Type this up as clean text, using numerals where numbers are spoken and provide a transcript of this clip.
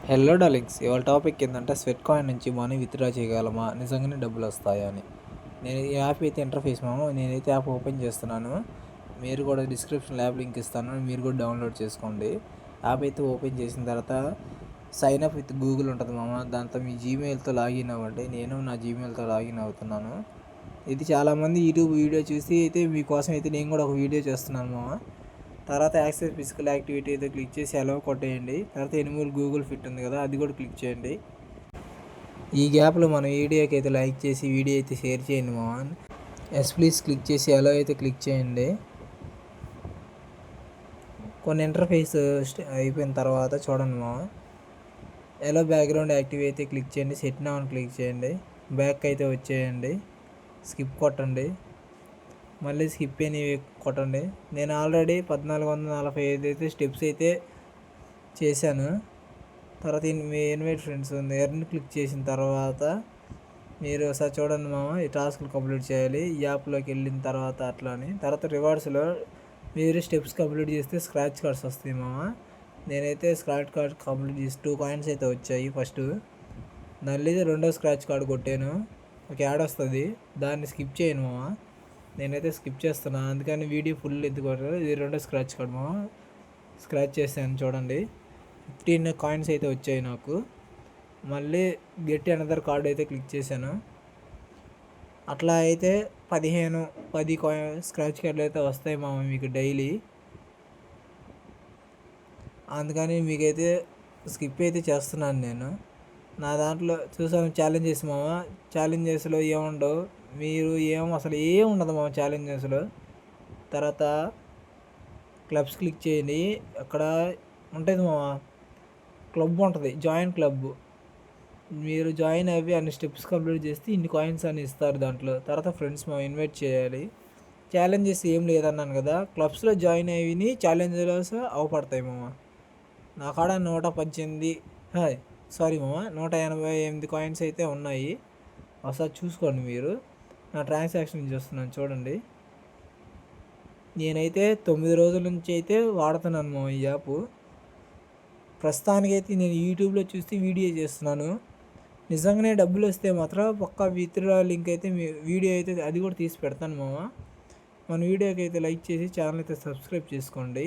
Hello darlings, ఇవాళ topic ఏంటంటే sweat coin నుంచి మనీ విత్డ్రా చేయగలమా, నిజంగానే డబ్బులు వస్తాయా అని. నేను ఈ యాప్ అయితే ఇంటర్ఫేస్ నేనైతే యాప్ ఓపెన్ చేస్తున్నాను. మీరు కూడా డిస్క్రిప్షన్ యాప్ లింక్ ఇస్తాను, మీరు కూడా డౌన్లోడ్ చేసుకోండి. యాప్ అయితే ఓపెన్ చేసిన తర్వాత సైన్ అప్ విత్ గూగుల్ ఉంటుంది దాంతో మీ జీమెయిల్తో లాగిన్ అవ్వండి. నేను నా జీమెయిల్తో లాగిన్ అవుతున్నాను. ఇది చాలామంది యూట్యూబ్ వీడియో చూసి అయితే మీకోసం అయితే నేను కూడా ఒక వీడియో చేస్తున్నాను తర్వాత యాక్సెస్ ఫిజికల్ యాక్టివిటీ అయితే క్లిక్ చేసి అలౌ కొట్టేయండి. తర్వాత ఎనిమల్ గూగుల్ ఫిట్ ఉంది కదా, అది కూడా క్లిక్ చేయండి. ఈ గ్యాప్లో మన వీడియోకి అయితే లైక్ చేసి వీడియో అయితే షేర్ చేయండి ఎస్ ప్లీజ్ క్లిక్ చేసి అలౌ అయితే క్లిక్ చేయండి. కొన్ని ఇంటర్ఫేస్ అయిపోయిన తర్వాత చూడండి ఎలో బ్యాక్గ్రౌండ్ యాక్టివ్ అయితే క్లిక్ చేయండి. సెట్ నౌ అని క్లిక్ చేయండి. బ్యాక్ అయితే వచ్చేయండి. స్కిప్ కొట్టండి. మళ్ళీ స్కిప్ అని కొట్టండి. నేను ఆల్రెడీ 1445 అయితే స్టెప్స్ అయితే చేశాను. తర్వాత మీ ఇన్వైట్ ఫ్రెండ్స్ ఉంది ఎర్న్ క్లిక్ చేసిన తర్వాత మీరు ఒకసారి చూడండి ఈ టాస్క్లు కంప్లీట్ చేయాలి. ఈ యాప్లోకి వెళ్ళిన తర్వాత అట్లాని తర్వాత రివార్డ్స్లో మీరు స్టెప్స్ కంప్లీట్ చేస్తే స్క్రాచ్ కార్డ్స్ వస్తాయి నేనైతే స్క్రాచ్ కార్డ్ కంప్లీట్ చేసి 2 కాయిన్స్ అయితే వచ్చాయి. ఫస్ట్ మళ్ళీ రెండో స్క్రాచ్ కార్డ్ కొట్టాను, ఒక యాడ్ వస్తుంది, దాన్ని స్కిప్ చేయను నేనైతే స్కిప్ చేస్తున్నాను. అందుకని వీడియో ఫుల్ ఎందుకు ఇది రెండో స్క్రాచ్ కార్డ్ స్క్రాచ్ చేశాను చూడండి. 15 కాయిన్స్ అయితే వచ్చాయి నాకు. మళ్ళీ గెట్ అనదర్ కార్డ్ అయితే క్లిక్ చేశాను. అట్లా అయితే 10 స్క్రాచ్ కార్డులు అయితే వస్తాయి మీకు డైలీ. అందుకని మీకైతే స్కిప్ అయితే చేస్తున్నాను నేను. నా దాంట్లో చూసాను ఛాలెంజెస్ ఛాలెంజెస్లో ఏముండవు, మీరు అసలు ఏం ఉండదు ఛాలెంజెస్లో. తర్వాత క్లబ్స్ క్లిక్ చేయండి. అక్కడ ఉంటుంది క్లబ్ ఉంటుంది, జాయిన్ క్లబ్. మీరు జాయిన్ అయ్యి అన్ని స్టెప్స్ కంప్లీట్ చేస్తే ఇన్ని కాయిన్స్ అని ఇస్తారు దాంట్లో. తర్వాత ఫ్రెండ్స్ ఇన్వైట్ చేయాలి. ఛాలెంజెస్ ఏం లేదన్నాను కదా, క్లబ్స్లో జాయిన్ అయ్యి ఛాలెంజ్లో అవపడతాయి నా కాడ 118 188 కాయిన్స్ అయితే ఉన్నాయి. ఒకసారి చూసుకోండి మీరు. నా ట్రాన్సాక్షన్ చూస్తున్నాను చూడండి. నేనైతే 9 రోజుల నుంచి అయితే వాడుతున్నాను ఈ యాప్. ప్రస్తుతానికైతే నేను యూట్యూబ్లో చూసి వీడియో చేస్తున్నాను. నిజంగానే డబ్బులు వస్తే మాత్రం పక్కా విత్డ్రా లింక్ అయితే వీడియో అయితే అది కూడా తీసి పెడతాను మన వీడియోకి అయితే లైక్ చేసి ఛానల్ అయితే సబ్స్క్రైబ్ చేసుకోండి.